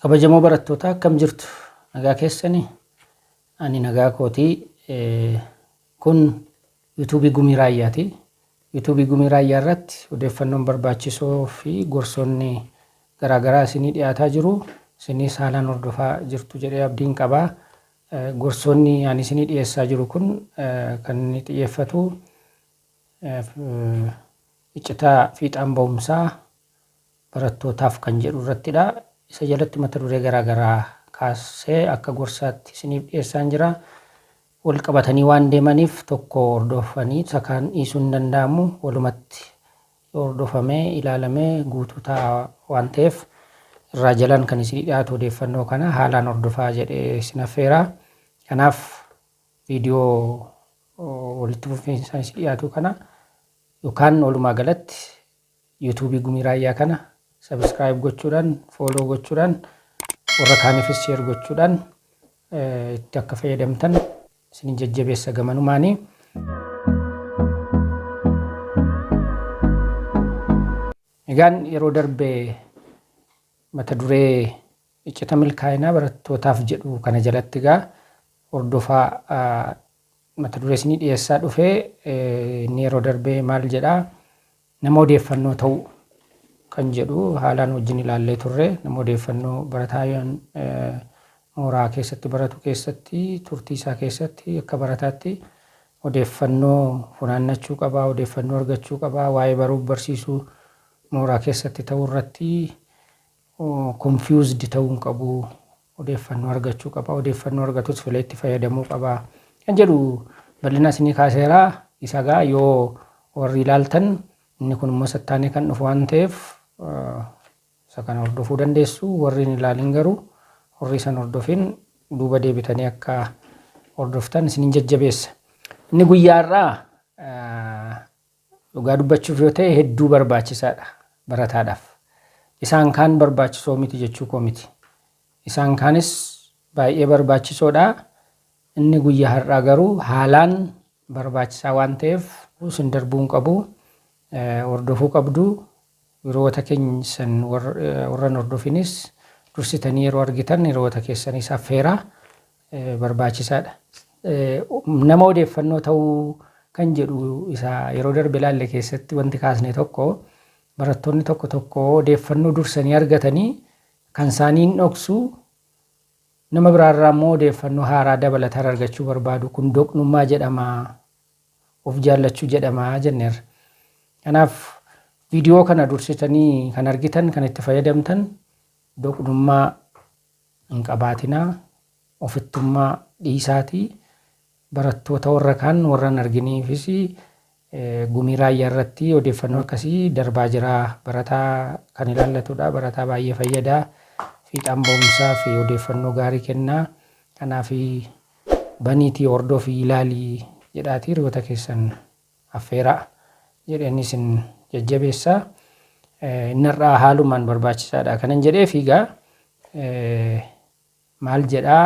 Kabajamoo barattoota akkam jirtu? Nagaa keessanii? Ani nagaa kootii. Kun yuutuubii Gumii Raayyaati. Yuutuubii Gumii Raayyaa irratti odeeffannoon barbaachisoo fi gorsoonni garaagaraa isinii dhiyaataa jiru. Isinis haalaan hordofaa jirtu jedhee abdiin qabaa. Gorsoonni ani isinii dhiyeessaa jiru kun kan inni xiyyeeffatu iccitaa fiixaan ba'umsaa barattootaaf kan jedhu irrattidha. Isa jalatti mata duree garaagaraa kaasee akka gorsaatti isiniif dhiyeessaa jira. Wal qabatanii waan deemaniif tokko hordofanii isa kaan dhiisuu hin danda'amu. Walumatti hordofamee ilaalamee guutuu ta'a waan ta'eef irraa jalaan kan isinii dhiyaatu odeeffannoo kana haalaan hordofaa jedhee isin affeera. Kanaaf viidiyoo walitti fufinsaan isin dhiyaatu kana yookaan walumaa galatti yuutuubii Gumii Raayyaa kana subscribe gochuudhaan, follow gochuudhaan, warra kaaniifis share gochuudhaan itti akka fayyadamtan isin jajjabeessa gamanumaanii. Egaan yeroo darbee mata duree iccita milkaa'inaa barattootaaf jedhu kana jalatti egaa hordofaa mata duree isinii dhiyeessaa dhufee inni yeroo darbee maal jedhaa nama odeeffannoo ta'uu kan jedhu haalaan wajjin ilaallee turre. Nama odeeffannoo barataa mooraa keessatti baratu keessatti turtii isaa keessatti akka barataatti odeeffannoo funaannachuu qabaa, odeeffannoo argachuu qabaa, waa'ee baruuf barsiisuu mooraa keessatti ta'uu irratti confused ta'uu hin qabu, odeeffannoo argachuu qabaa, odeeffannoo argatus filee itti fayyadamuu qabaa kan jedhu bal'ina isinii kaaseeraa. Isa gaa yoo warri ilaaltan inni kun immoo sattaanee kan dhufu waan ta'eef isa kana hordofuu dandeessu. Warri hin ilaalin garuu warri isan hordofin duuba deebitanii akka hordoftan isinin jajjabeessa. Inni guyyaarraa dhugaa dubbachuuf yoo ta'e hedduu barbaachisaadha barataadhaaf. Isaan kaan barbaachisoo miti jechuu koo miti. Isaan kaanis baay'ee barbaachisoodha. Inni guyyaa har'aa garuu haalaan barbaachisaa waan ta'eef isin darbuu hin qabu, hordofuu qabdu. Yeroota keessan warran hordofinis dursitanii yeroo argitan yeroota keessanis affeeraa barbaachisaadha. Nama odeeffannoo ta'uu kan jedhu isa yeroo darbe ilaalle keessatti wanti kaasne tokko barattoonni tokko odeeffannoo dursanii argatanii kan isaanii hin dhoksu, nama biraarraa immoo odeeffannoo haaraa dabalataan argachuu barbaadu. Kun doqnummaa jedhama, of jaallachuu jedhama jenneerra. Kanaaf viidiyoo kana dursitanii kan argitan, kan itti fayyadamtan doqnummaa hin qabaatinaa, ofittummaa dhiisaatii. Barattoota warra kaan warran arginiifis Gumii Raayyaa irratti odeeffannoo akkasii darbaa jira. Barataa kan ilaallatudha. Barataa baay'ee fayyadaa, fiixaan ba'umsaa fi odeeffannoo gaarii kennaa. Kanaaf baniitii hordofii ilaalii jedhaatii hiriyoota keessan affeeraa jedhanii isin jajjabeessaa. Innirraa haalumaan barbaachisaadha. Kanan jedhee fiigaa maal jedhaa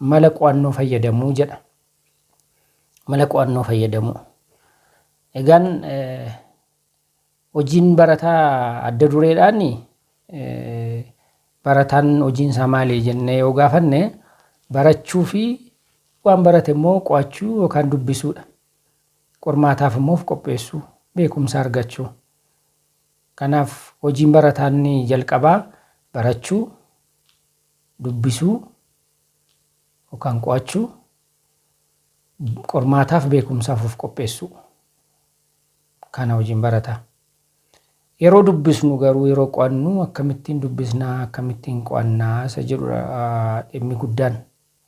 mala qo'annoo fayyadamuu jedha. Mala qo'annoo fayyadamuu. Egaan hojiin barataa adda dureedhaan barataan hojiin isaa maali jennee yoo gaafanne barachuu fi waan barate immoo qo'achuu yookaan dubbisuudha. Qormaataaf immoo qopheessuu, beekumsa argachuu. Kanaaf hojiin barataan jalqabaa barachuu, dubbisuu yookaan qo'achuu, qormaataaf beekumsaaf of qopheessuu. Kana hojiin barataa. Yeroo dubbisnu garuu yeroo qo'annu akkamittiin dubbisnaa, akkamittiin qo'annaa isa jedhudha dhimmi guddaan.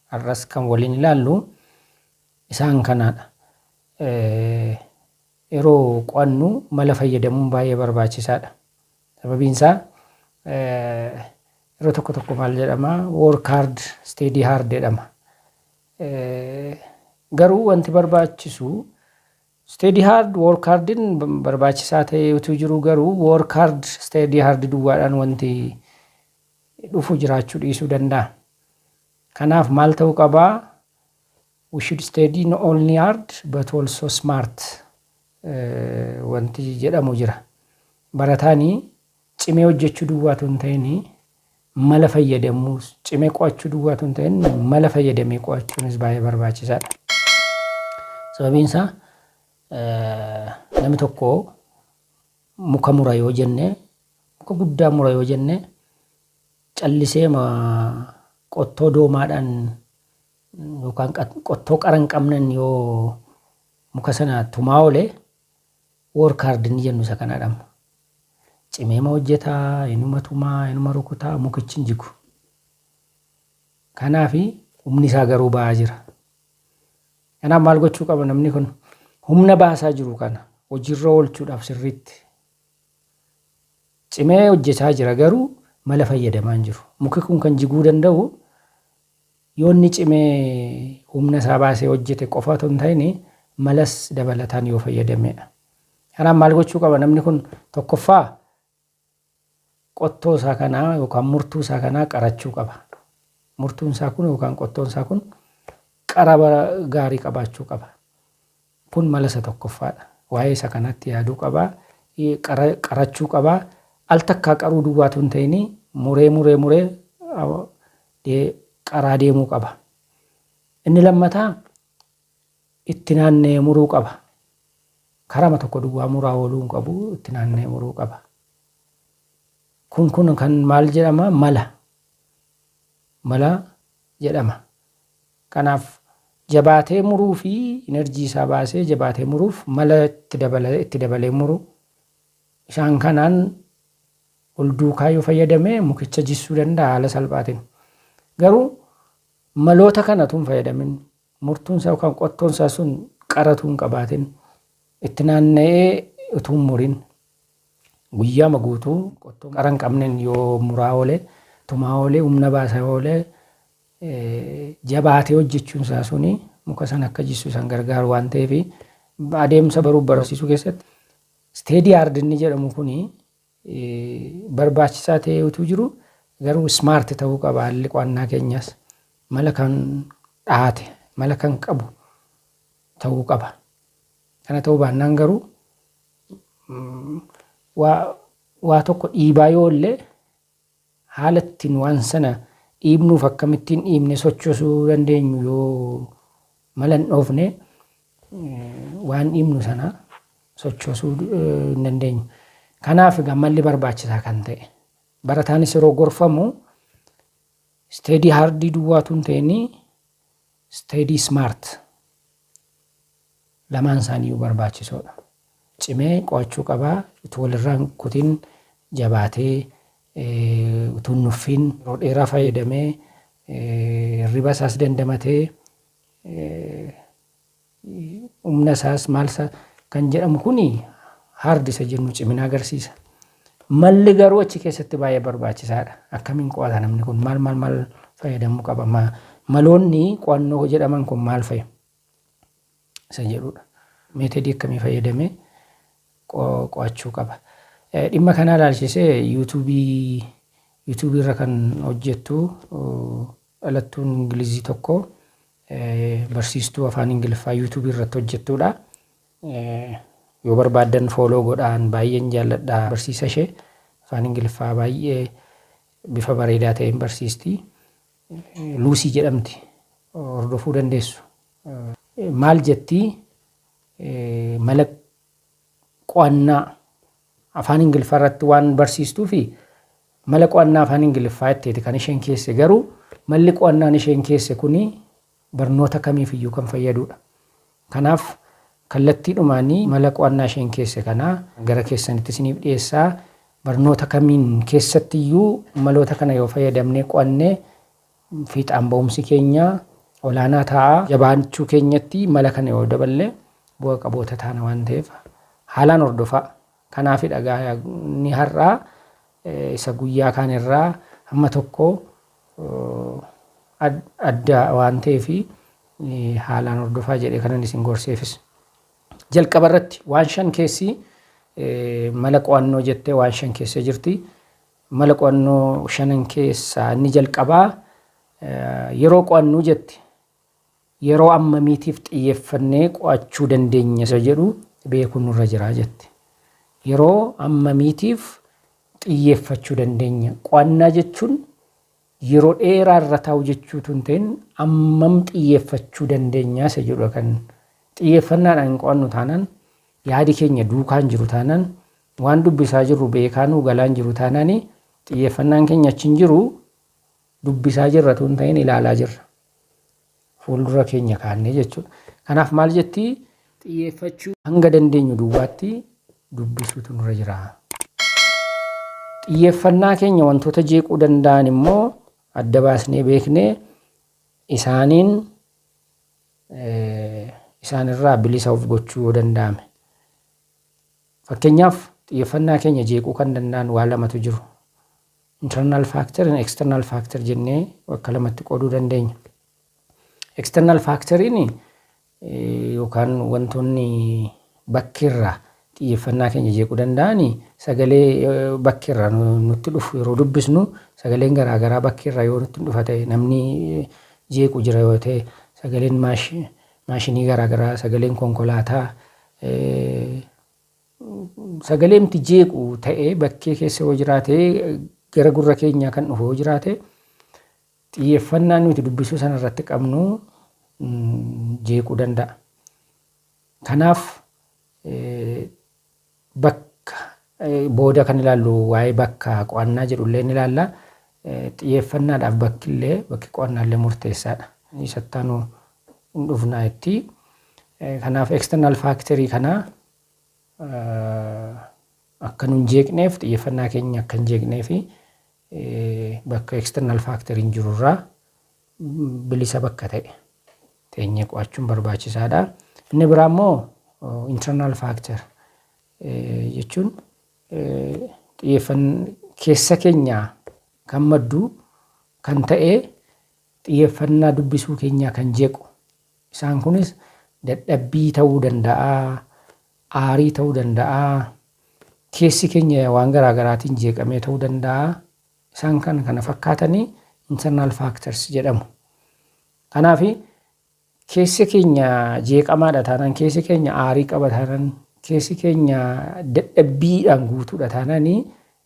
Har'as kan waliin ilaallu isaan kanaadha. Yeroo qo'annu mala fayyadamuun baay'ee barbaachisaadha. Sababiin isaa yeroo tokko maal jedhama, work hard, study hard jedhama. Garuu wanti barbaachisu study hard, work hardin barbaachisaa ta'ee utuu jiru garuu work hard, study hard duwwaadhaan wanti dhufu jiraachuu dhiisuu danda'a. Kanaaf maal ta'uu qabaa? We should study not only hard but also smart. Wanti jedhamu jira. Barataanii cimee hojjechuu duwwaatu hin ta'in mala fayyadamuu cimee qo'achuu duwwaatu hin ta'in mala fayyadamee qo'achuunis baay'ee barbaachisaadha. Sababiin isaa namni tokko muka mura yoo jenne muka guddaa mura yoo jenne callisee qottoo doomaadhaan yookaan qottoo qara hin qabnen yoo muka sana tumaa oolee work hard ni jennu isa kanaadha. Cimee ma hojjetaa, inuma tumaa, inuma rukutaa mukichi hin jigu. Kanaaf humni isaa garuu ba'aa jira. Kanaaf maal gochuu qaba namni kun humna baasaa jiru kana hojiirra oolchuudhaaf sirriitti cimee hojjetaa jira garuu mala fayyadamaa hin jiru. Muki kun kan jiguu danda'u yoo inni cimee humna isaa baasee hojjete qofa otoo hin ta'in malas dabalataan yoo fayyadamedha. Kanaaf maal gochuu qaba namni kun tokkoffaa qottoo isaa kanaa yookaan murtuu isaa kanaa qarachuu qaba. Murtuun isaa kun yookaan qottoon isaa kun qara gaarii qabaachuu qaba. Kun mala isa tokkoffaadha. Waa'ee isa kanatti yaaduu qaba. Qarachuu qaba. Al takkaa qaruu duwwaatu hin ta'in muree qaraa deemuu qaba. Inni lammataa itti naannee muruu qaba. Karama tokko duwwaa muraa ooluu hin qabu itti naannee muruu qaba. Kun kan maal jedhama mala jedhama. Kanaaf jabaatee muruu fi enerjii isaa baasee jabaatee muruuf mala itti dabalee muru. Isaan kanaan ol duukaa yoo fayyadame mukicha jissuu danda'a haala salphaatiin. Garuu maloota kanatu hin fayyadamin. Murtuun isaa yookaan qottoon isaa sun qaratu hin qabaatin. Itti naanna'ee utuu hin murin. Guyyaa guutuu qottoon qara hin qabneen yoo muraa oolee tumaa oolee humna baasaa oolee jabaatee hojjechuun isaa suni muka sana akka jissu isaan gargaaru waan ta'eef adeemsa baruuf barsiisuu keessatti steady hard inni jedhamu kuni barbaachisaa ta'ee utuu jiru garuu smart ta'uu qaba. Haalli qo'annaa keenyas mala kan dhaate mala kan qabu ta'uu qaba. Kana ta'uu baannaan garuu waa tokko dhiibaa yoo illee haala ittiin waan sana dhiibnuuf akkamittiin dhiibne sochoosuu dandeenyu yoo mala hin dhoofne waan dhiibnu sana sochoosuu hin dandeenyu. Kanaaf malli barbaachisaa kan ta'e barataanis yeroo gorfamu steady hard duwwaatu hin ta'in steady smart lamaan isaanii barbaachisoodha. Cimee qo'achuu qabaa. Utuu walirraa hin kutin jabaatee utuu hin nuffin yeroo dheeraa fayyadamee hirriba isaas dandamatee humna isaas maalsa kan jedhamu kuni hard isa jennu cimina agarsiisa. Malli garuu achi keessatti baay'ee barbaachisaadha. Akkamiin qo'ata namni kun maal fayyadamuu qaba? Maloonni qo'annoo jedhaman kun maal fa'i? Isa jedhudha. Meetodii akkamii fayyadamee qo'achuu qaba. Dhimma kana ilaalchisee yuutuubii irra kan hojjettu dhalattuun Ingilizii tokko barsiistuu afaan Ingiliffaa yuutuubii irratti hojjettudha. Yoo barbaaddan fooloo godhaan baay'een jaalladha. Barsiisa ishee afaan Ingiliffaa baay'ee bifa bareedaa ta'een barsiisti. Luusii jedhamti. Hordofuu dandeessu. Maal jettii? Mala qo'annaa afaan Ingiliffaa irratti waan barsiistuu fi mala qo'annaa afaan Ingiliffaa itteeti kan isheen keesse. Garuu malli qo'annaan isheen keesse kuni barnoota kamiif iyyuu kan fayyadudha. Kanaaf kallattiidhumaanii mala qo'annaa isheen keesse kanaa gara keessanitti isiniif dhiyeessaa. Barnoota kamiin keessatti iyyuu maloota kana yoo fayyadamnee qo'annee fiixaan ba'umsi keenya olaanaa ta'a. Jabaachuu keenyatti mala kana yoo daballee bu'a qaboota taana waan ta'eef haalaan hordofaa. Kanaaf dhagaa ni har'aa isa guyyaa kaan irraa hamma tokko adda waan ta'eef haalaan hordofaa jedhee kanan isin gorseefis. Jalqaba irratti waan 5 keessi mala qo'annoo jettee waan 5 keessa jirti. Mala qo'annoo 5 keessaa inni jalqabaa yeroo qo'annuu jetti. Yeroo ammamiitiif xiyyeeffannee qo'achuu dandeenya isa jedhu beekuun nurra jira jetti. Yeroo ammamiitiif xiyyeeffachuu dandeenya. Qo'annaa jechuun yeroo dheeraa irra taa'u jechuutu hin ta'in ammam xiyyeeffachuu dandeenyaa isa jedhu kan xiyyeeffannaadhaan hin qo'annu taanaan yaadi keenya duukaan jiru taanaan waan dubbisaa jirru beekaanuu galaan jiru taanaan xiyyeeffannaan keenya achi hin jiru dubbisaa jirratu hin ta'in ilaalaa jirra. Fuuldura keenya kaannee jechuudha. Kanaaf maal jettii xiyyeeffachuu hanga dandeenyu duwwaatti dubbisuutu nurra jira. Xiyyeeffannaa keenya wantoota jeequu danda'an immoo adda baasnee beeknee isaanirraa bilisa of gochuu yoo danda'ame. Fakkeenyaaf xiyyeeffannaa keenya jeequu kan danda'an waa lamatu jiru. Internal factor and external factor jennee bakka lamatti qooduu dandeenya. External factoriin yookaan wantoonni bakkeerraa xiyyeeffannaa keenya jeequu danda'an sagalee bakkeerraa nutti dhufu yeroo dubbisnu sagaleen garaagaraa bakkeerraa yoo nutti dhufa ta'e namni jeequ jira yoo ta'e sagaleen maashinii garaagaraa sagaleen konkolaataa sagaleemti jeequ ta'e bakkee keessa yoo jiraate gara gurra keenyaa kan dhufu yoo jiraate xiyyeeffannaan nuti dubbisuu sana irratti qabnu jeequu danda'a. Kanaaf bakka booda kan ilaallu waa'ee bakka qo'annaa jedhullee ni ilaalla. Xiyyeeffannaadhaaf bakki qo'annaallee murteessaadha. Isattaanuu hin dhufnaa itti. Kanaaf external factorii kana akka nun jeeqneef xiyyeeffannaa keenya akka hin jeeqneefi bakka external factoriin jirurraa bilisa bakka ta'e teenyee qo'achuun barbaachisaadha. Inni biraa immoo internal factor jechuun keessa keenya kan maddu kan ta'e xiyyeeffannaa dubbisuu keenyaa kan jeequ. Isaan kunis dadhabbii ta'uu danda'a, aarii ta'uu danda'a, keessi keenya waan garaagaraatiin jeeqamee ta'uu danda'a. Isaan kana fakkaatanii internal factors jedhamu. Kanaaf keessi keenya jeeqamaadha taanaan, keessi keenya aarii qaba taanaan, keessi keenya dadhabbiidhaan guutuudha taanaan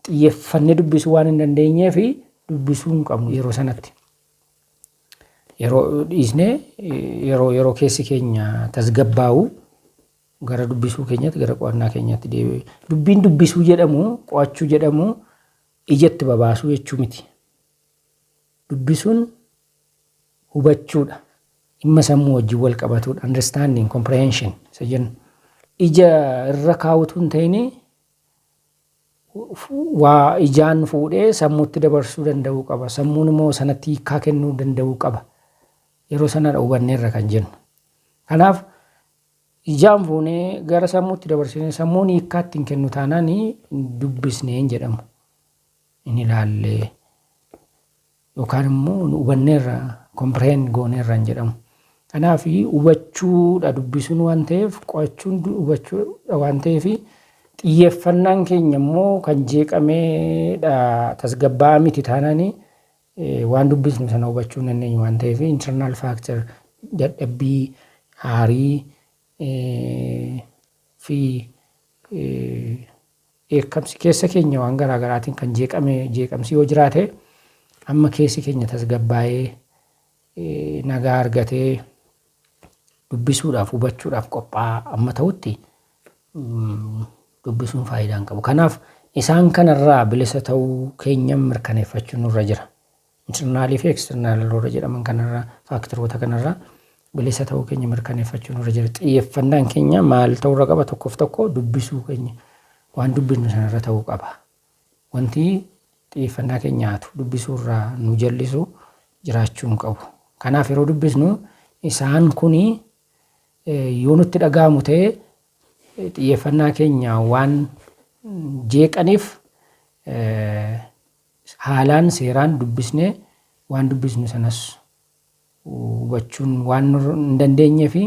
xiyyeeffannee dubbisuu waan hin dandeenyeef dubbisuu hin qabnu yeroo sanatti. Yeroo dhiisnee yeroo keessi keenya tasgabbaa'u gara dubbisuu keenyatti gara qo'annaa keenyatti deebi'u. Dubbiin dubbisuu jedhamu qo'achuu jedhamu ijatti babaasuu jechuu miti. Dubbisuun hubachuudha. Dhimma sammuu wajjin wal qabatuudha. Understanding, comprehension isa jennu. Ija irra kaawutu hin ta'in waa ijaan fuudhee sammuutti dabarsuu danda'uu qaba. Sammuun immoo sanatti hiikaa kennuu danda'uu qaba. Yeroo sanadha hubanneerra kan jennu. Kanaaf ijaan fuunee gara sammuutti dabarsinee sammuun hiikkaatti hin kennu taanaan dubbisnee hin jedhamu. Hin ilaallee yookaan immoo hubanneerra comprehend gooneerra hin jedhamu. Kanaaf hubachuudha dubbisuun waan ta'eef qo'achuun hubachuudha waan ta'eef xiyyeeffannaan keenya immoo kan jeeqameedha tasgabbaa'aa miti taanaan waan dubbisnu sana hubachuu hin dandeenyu waan ta'eef internal factor dadhabbii aarii fi eekkamsi keessa keenya waan garaagaraatiin kan jeeqamsi yoo jiraate amma keessi keenya tasgabbaa'ee nagaa argatee dubbisuudhaaf hubachuudhaaf qophaa'aa amma ta'utti dubbisuun faayidaa hin qabu. Kanaaf isaan kanarraa bilisa ta'uu keenya mirkaneeffachuu nurra jira. Internaalii fi eksternaalii warra jedhaman kanarraa faaktaroota kanarraa bilisa ta'uu keenya mirkaneeffachuu nurra jira. Xiyyeeffannaan keenya maal ta'urra qaba tokkoof tokko dubbisuu keenya waan dubbisnu sanarra ta'uu qaba. Wanti xiyyeeffannaa keenyaatu dubbisuurraa nu jallisu jiraachuu hin qabu. Kanaaf yeroo dubbisnu isaan kuni yoo nutti dhaga'amu ta'e xiyyeeffannaa keenya waan jeeqaniif haalaan seeraan dubbisnee waan dubbisnu sanas hubachuun waan hin dandeenyee fi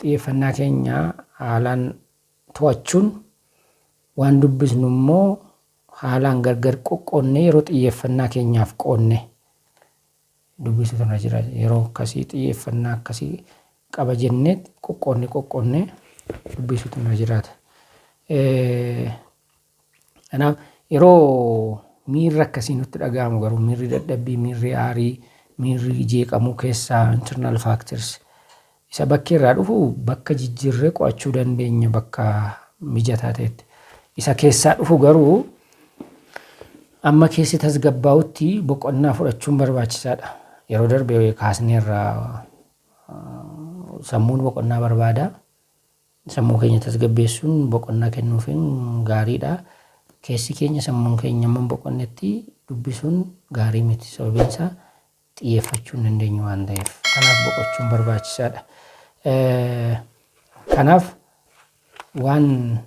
xiyyeeffannaa keenya haalaan to'achuun waan dubbisnu immoo haalaan gargar qoqqoonnee yeroo xiyyeeffannaa keenyaaf qoonne dubbisuutu irra jira. Yeroo akkasii xiyyeeffannaa akkasii qaba jennee qoqqoonnee dubbisuutu irra jiraata. Kanaaf yeroo miirri akkasii nutti dhaga'amu garuu miirri dadhabbii, miirri aarii, miirri jeeqamuu keessaa internal factors isa bakka irraa dhufu bakka jijjiirree qo'achuu dandeenya bakka mijataa ta'etti. Isa keessaa dhufu garuu amma keessi tasgabbaa'utti boqonnaa fudhachuun barbaachisaadha. Yeroo darbe kaasneerraa sammuun boqonnaa barbaada. Sammuu keenya tasgabbeessuun boqonnaa kennuufiin gaariidha. Keessi keenya sammuun keenya amma boqonnetti dubbisuun gaarii miti. Sababiin isaa xiyyeeffachuu hin dandeenyu waan ta'eef. Kanaaf boqochuun barbaachisaadha. Kanaaf waan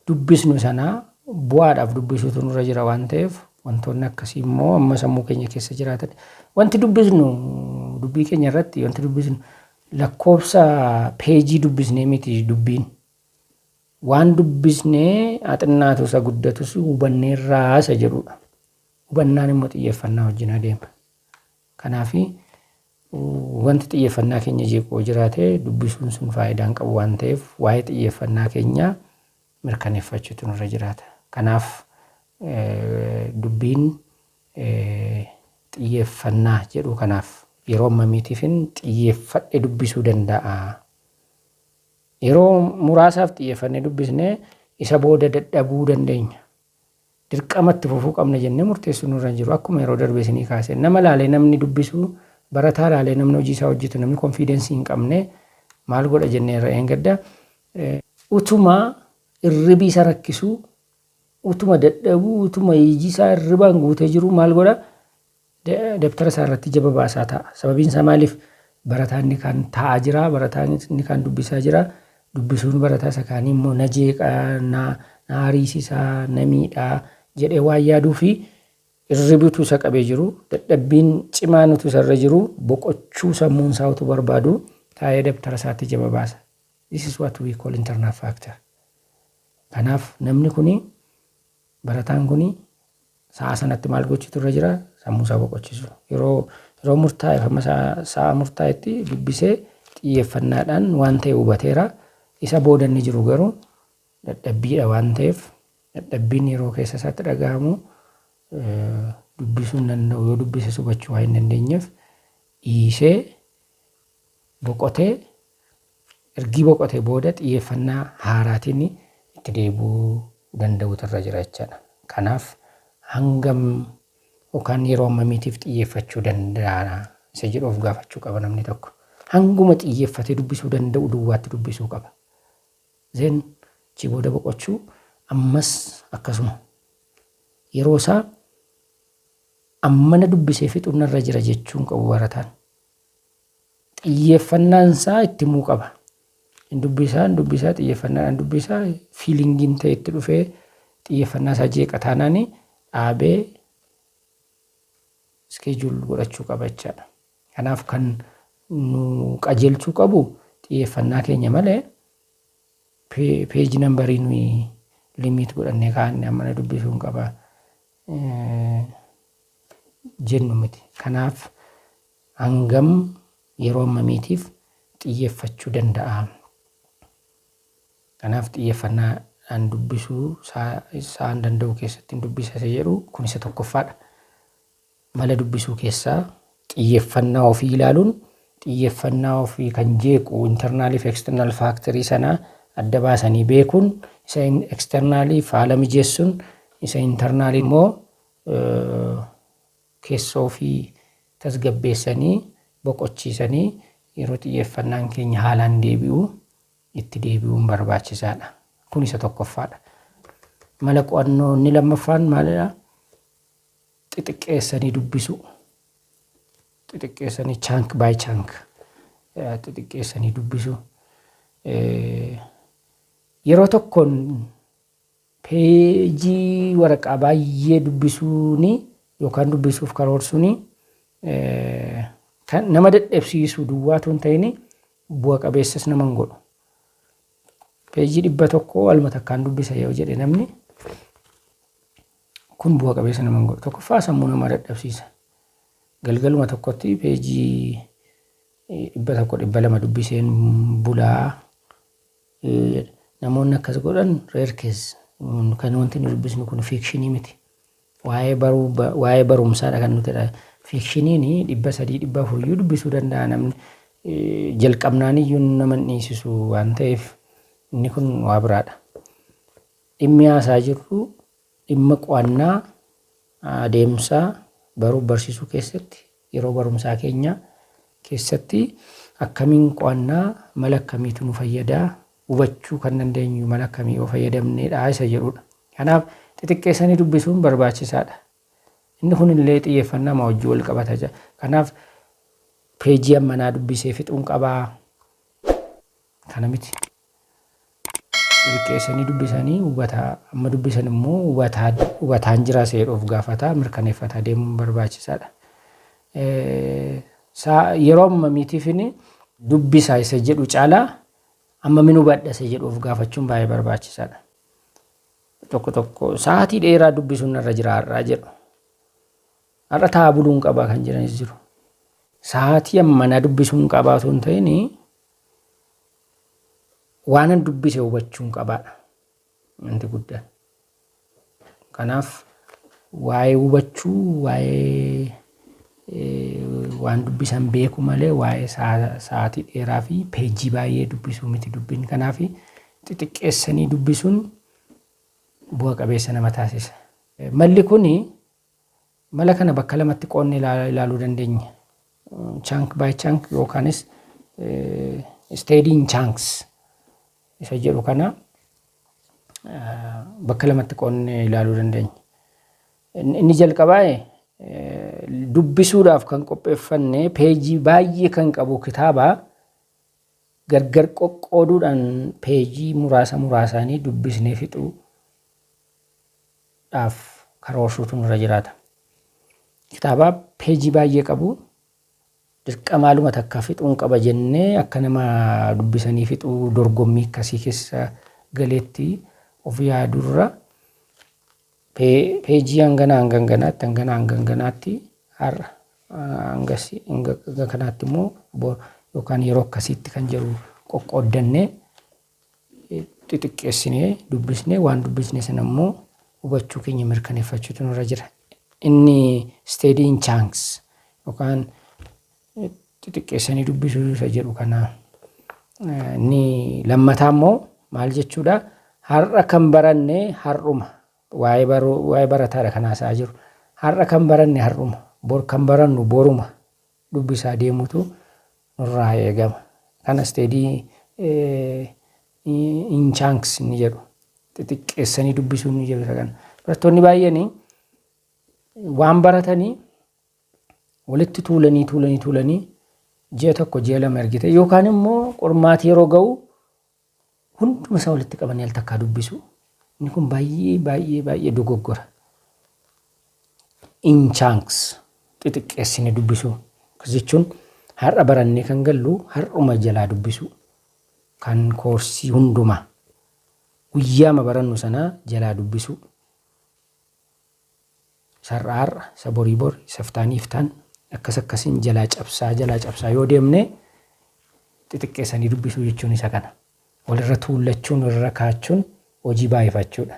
dubbisnu sanaa bu'aadhaaf dubbisuutu nurra jira waan ta'eef wantoonni akkasii immoo amma sammuu keenya keessa jiraatan. Wanti dubbisnu dubbii keenya irratti wanti dubbisnu lakkoofsa peejii dubbisnee miti dubbiin. Waan dubbisnee xinnaatu isa guddatus hubanneerraa isa jedhudha. Hubannaan immoo xiyyeeffannaa wajjin adeema. Kanaaf wanti xiyyeeffannaa keenya jeeqoo jiraate dubbisuun sun faayidaan qabu waan ta'eef waa'ee xiyyeeffannaa keenyaa mirkaneeffachuutu nurra jiraata. Kanaaf dubbiin xiyyeeffannaa jedhu kanaaf yeroo ammamiitiifin xiyyeeffadhe dubbisuu danda'a. Yeroo muraasaaf xiyyeeffannee dubbisnee isa booda dadhabuu dandeenya. Dirqamatti fufuu qabna jennee murteessuu nurra jiru. Akkuma yeroo darbee isinii kaase nama laalee namni dubbisuu barataa laalee namni hojii isaa hojjetu namni konfiidensii hin qabne maal godha jennee irra eeggadda. Utuma irribii isa rakkisuu, utuma dadhabuu, utuma iji isaa irribaan guutee jiru maal godha dabtara isaa irratti jaba baasaa ta'a. Sababiin isaa maaliif barataan inni kan taa'aa jira, barataan inni kan dubbisaa jira. Dubbisuun barataa isa kaanii immoo na jeeqaa, na hariisisaa, na miidhaa jedhee waan yaaduu fi irribitu isa qabee jiru, dadhabbiin cimaan utuu isarra jiru, boqochuu sammuun isaa utuu barbaadu taa'ee dabtara isaatti jaba baasa. This is what we call internal factor. Kanaaf namni kuni barataan kuni sa'a sanatti maal gochuutu irra jira? Sammuu isaa boqochiisu. Yeroo murtaa'eef amma sa'a murtaa'etti dubbisee xiyyeeffannaadhaan waan ta'e hubateera. Isa booda inni jiru garuu dadhabbiidha waan ta'eef dadhabbiin yeroo keessa isaatti dhaga'amu dubbisuu hin danda'u. Yoo dubbise hubachuu waan hin dandeenyeef dhiisee boqotee ergi boqotee booda xiyyeeffannaa haaraatiin itti deebi'uu danda'utu irra jira jechaadha. Kanaaf hangam yookaan yeroo ammamiitiif xiyyeeffachuu danda'a isa jedhu of gaafachuu qaba namni tokko. Hanguma xiyyeeffatee dubbisuu danda'u duwwaatti dubbisuu qaba. Zeen achi booda boqochuu ammas akkasuma yeroo isaa ammana dubbisee fixuun irra jira jechuun qabu barataan. Xiyyeeffannaan isaa itti himuu qaba. Dubbisaa xiyyeeffannaadhaan dubbisaa fiilingiin ta'e itti dhufee xiyyeeffannaa isaa jeeqa taanaan dhaabee iskeejuul godhachuu qaba jechaadha. Kanaaf kan nu qajeelchuu qabu xiyyeeffannaa keenya malee peeji nambarii nuyi limiit godhannee kaa'annee ammana dubbisuun qaba jennu miti. Kanaaf hangam yeroo ammamiitiif xiyyeeffachuu danda'a. Kanaaf xiyyeeffannaadhaan dubbisuu isaan danda'u keessatti dubbisa isa jedhu kun isa tokkoffaadha. Mala dubbisuu keessaa xiyyeeffannaa ofii ilaaluun xiyyeeffannaa ofii kan jeequ internaaliif external factorii sana adda baasanii beekuun isa externaaliif haala mijeessuun isa internaalii immoo keessa ofii tasgabbeessanii boqochiisanii yeroo xiyyeeffannaan keenya haalaan deebi'u itti deebi'uun barbaachisaadha. Kun isa tokkoffaadha. Mala qo'annoo inni lammaffaan maalidha? Xixiqqeessanii dubbisuu. Xixiqqeessanii chunk by chunk xixiqqeessanii dubbisuu. Yeroo tokkoon peejii waraqaa baay'ee dubbisuuni yookaan dubbisuuf karoorsuuni kan nama dadhabsiisu duwwaatu hin ta'in bu'a qabeessas nama hin godhu. Peejii 100 waluma takkaan dubbisa yoo jedhe namni kun bu'a qabeessa nama hin godhu. Tokkoffaa sammuu nama dadhabsiisa. Galgaluma tokkotti peejii 100 dubbiseen bulaa namoonni akkas godhan rare case. Kan wanti nu dubbisnu kun fiikshinii miti. waa'ee barumsaadha kan nuti fiikshiniin 300-400 dubbisuu danda'a namni jalqabnaan iyyuu nama dhiisisu waan ta'eef inni kun waa biraadha. Dhimmi haasaa jirru dhimma qo'annaa adeemsaa baruu barsiisuu keessatti yeroo barumsaa keenya keessatti akkamiin qo'annaa mala akkamiitu nu fayyadaa hubachuu kan dandeenyu mala akkamii yoo fayyadamneedha isa jedhudha. Kanaaf xixiqqeessanii dubbisuun barbaachisaadha. Inni kun illee xiyyeeffannaa wajjin wal qabata jira. Kanaaf peejii ammanaa dubbisee fixuun qabaa kana miti. Xixiqqeessanii dubbisanii hubataa amma dubbisan immoo hubataan jira seedhoof gaafataa mirkaneeffataa deemuun barbaachisaadha. Yeroo ammamiitiifini dubbisaa isa jedhu caalaa amma min hubadha isa jedhuuf gaafachuun baay'ee barbaachisaadha. Tokko sa'aatii dheeraa dubbisuun irra jira har'aa jedhu. Har'a taa'aa buluun qabaa kan jiranis jiru. Sa'aatii ammanaa dubbisuun qabaa osoo hin ta'in waanan dubbise hubachuun qabaadha. Wanti guddaan. Kanaaf waa'ee hubachuu waa'ee waan dubbisan beeku malee waa'ee sa'aatii dheeraa fi peejii baay'ee dubbisuu miti dubbiin. Kanaaf xixiqqeessanii dubbisuun bu'a qabeessa nama taasisa. Malli kuni mala kana bakka lamatti qoonnee ilaaluu dandeenya. Chunk by chunk yookaanis steady in chunks isa jedhu kana bakka lamatti qoonnee ilaaluu dandeenya. Inni jalqabaa dubbisuudhaaf kan qopheeffanne peejii baay'ee kan qabu kitaaba gargar qoqqooduudhaan peejii muraasaanii dubbisnee fixuudhaaf karoorsuutu nurra jiraata. Kitaaba peejii baay'ee qabu dirqamaaluma takka fixuun qaba jennee akka nama dubbisanii fixuu dorgommii akkasii keessa galeetti of yaadurra peejii hanganaatti har'a hanga kanaatti immoo yookaan yeroo akkasiitti kan jedhu qoqqooddannee xixiqqeessinee dubbisnee waan dubbisne sana immoo hubachuu keenya mirkaneeffachuutu nurra jira. Inni steady in chunks yookaan xixiqqeessanii dubbisuu isa jedhu kana inni lammataa immoo maal jechuudha har'a kan baranne har'uma waa'ee barataadha kan haasaa jiru. Har'a kan baranne har'uma bor kan barannu boruma dubbisaa deemutu nurraa eegama. Kana steady in chunks ni jedhu xixiqqeessanii dubbisuu ni jedhu kana. Barattoonni baay'een waan baratanii walitti tuulanii ji'a tokko ji'a lama ergite yookaan immoo qormaata yeroo ga'u hunduma isaa walitti qabanii al takkaa dubbisu. Inni kun baay'ee dogoggora. In chunks xixiqqeessine dubbisu. Akkas jechuun har'a barannee kan gallu har'uma jalaa dubbisu. Kan koorsii hundumaa guyyaama barannu sanaa jalaa dubbisu. Har'a isa borii bor isa iftaan akkasiin jalaa cabsaa yoo deemne xixiqqeessanii dubbisuu jechuun isa kana. Walirra tuullachuun walirra kaachuun hojii baay'ifachuudha.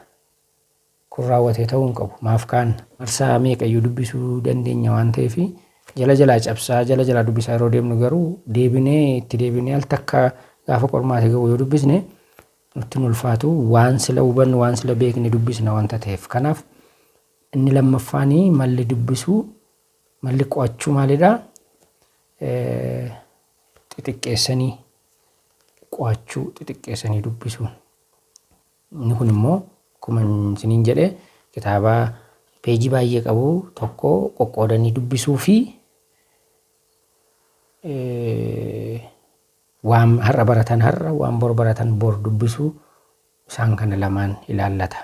Kun raawwatee ta'uu hin qabu. Maaf kaan marsaa meeqayyuu dubbisuu dandeenya waan ta'eef jalaa cabsaa dubbisaa yeroo deemnu garuu itti deebinee al takka gaafa qormaata ga'u yoo dubbisne nutti ulfaatu waan sila hubannu waan sila beekne dubbisna wanta ta'eef. Kanaaf inni lammaffaanii malli dubbisuu malli qo'achuu maalidhaa? Xixiqqeessanii qo'achuu xixiqqeessanii dubbisuu. Inni kun immoo akkuma isiniin jedhe kitaaba peejii baay'ee qabu tokko qoqqoodanii dubbisuu fi waan har'a baratan har'a waan bor baratan bor dubbisuu isaan kana lamaan ilaallata.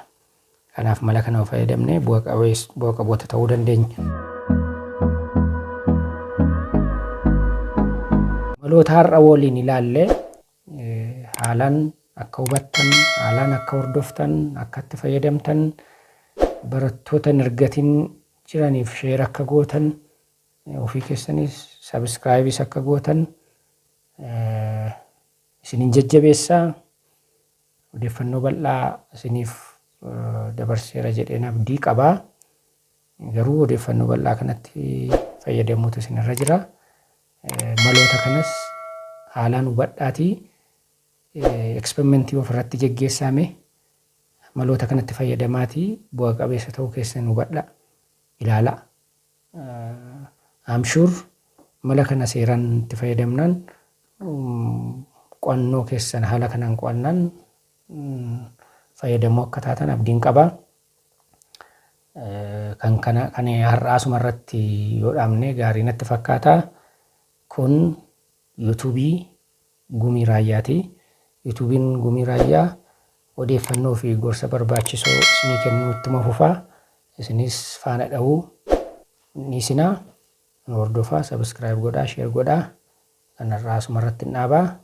Kanaaf mala kana fayyadamnee bu'a qaboota ta'uu dandeenya. Maloota har'a waliin ilaallee haalaan akka hubattan, haalaan akka hordoftan, akka itti fayyadamtan, barattoota ergatiin jiraniif sheer akka gootan, ofii keessanis sabiskiraayibis akka gootan isiniin jajjabeessaa. Odeeffannoo bal'aa isiniif dabarseera jedheen abdii qabaa. Garuu odeeffannoo bal'aa kanatti fayyadamuutu isinirra jira. Maloota kanas haalaan hubadhaatii eksperimentii ofirratti geggeessame maloota kanatti fayyadamaatii bu'a qabeessa ta'uu keessan hubadha ilaala. Amshuur mala kana seeraan itti fayyadamnaan qo'annoo keessan haala kanaan qo'annaan fayyadamoo akka taatan abdiin qaba. Kan har'a asuma irratti yoo dhaabne gaarii natti fakkaata. Kun yuutuubii Gumii Raayyaati. Yuutuubiin Gumii Raayyaa odeeffannoo fi gorsa barbaachisoo isinii kennuu ittuma fufaa. Isinis faana dha'uu ni isinaa. Hordofaa, sabiskiraayib godhaa, sheer godhaa. Kanarraa asuma irratti dhaabaa.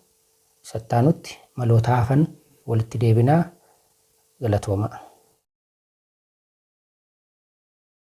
Sattaanutti maloota hafan walitti deebinaa. Galatooma.